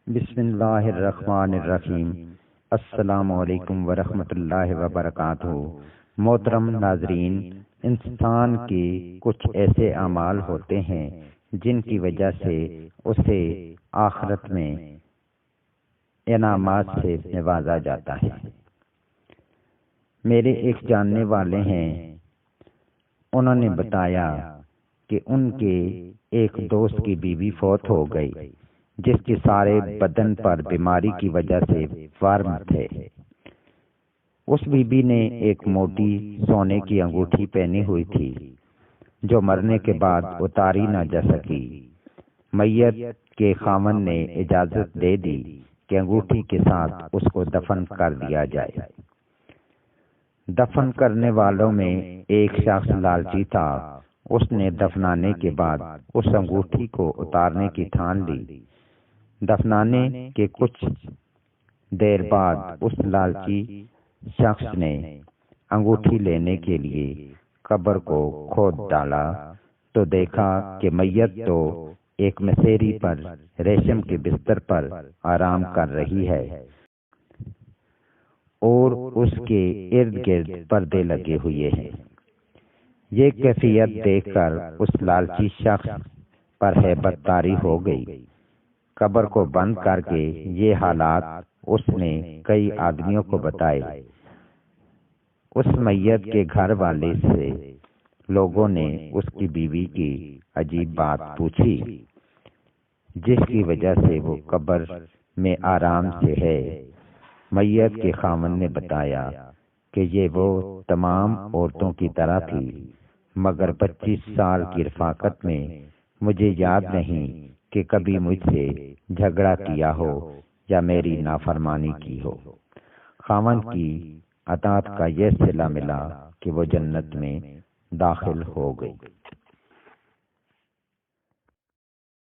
بسم اللہ الرحمن الرحیم۔ السلام علیکم ورحمۃ اللہ وبرکاتہ۔ محترم ناظرین، انسان کے کچھ ایسے اعمال ہوتے ہیں جن کی وجہ سے اسے آخرت میں انعامات سے نوازا جاتا ہے۔ میرے ایک جاننے والے ہیں، انہوں نے بتایا کہ ان کے ایک دوست کی بیوی فوت ہو گئی، جس کے سارے بدن پر بیماری کی وجہ سے ورم تھے۔ اس بی بی نے ایک موٹی سونے کی انگوٹھی پہنی ہوئی تھی جو مرنے کے بعد اتاری نہ جا سکی۔ میت کے خاوند نے اجازت دے دی کہ انگوٹھی کے ساتھ اس کو دفن کر دیا جائے۔ دفن کرنے والوں میں ایک شخص لالچی تھا۔ اس نے دفنانے کے بعد اس انگوٹھی کو اتارنے کی ٹھان لی۔ دفنانے کے کچھ دیر بعد اس لالچی شخص نے انگوٹھی لینے کے لیے قبر کو کھود ڈالا تو دیکھا کہ میت تو ایک مسیری پر ریشم کے بستر پر آرام کر رہی ہے اور اس کے ارد گرد پردے لگے ہوئے ہیں۔ یہ کیفیت دیکھ کر اس لالچی شخص پر ہیبت طاری ہو گئی۔ قبر کو بند کر کے یہ حالات اس نے کئی آدمیوں کو بتائے۔ اس میت کے گھر والے سے لوگوں نے اس کی بیوی کی عجیب بات پوچھی، جس کی وجہ سے وہ قبر میں آرام سے ہے۔ میت کے خاوند نے بتایا کہ یہ وہ تمام عورتوں کی طرح تھی، مگر 25 سال کی رفاقت میں مجھے یاد نہیں کہ کبھی مجھ سے جھگڑا کیا ہو یا میری نافرمانی کی ہو۔ خاوند کی اطاعت کا یہ صلہ ملا کہ وہ جنت میں داخل ہو گئی۔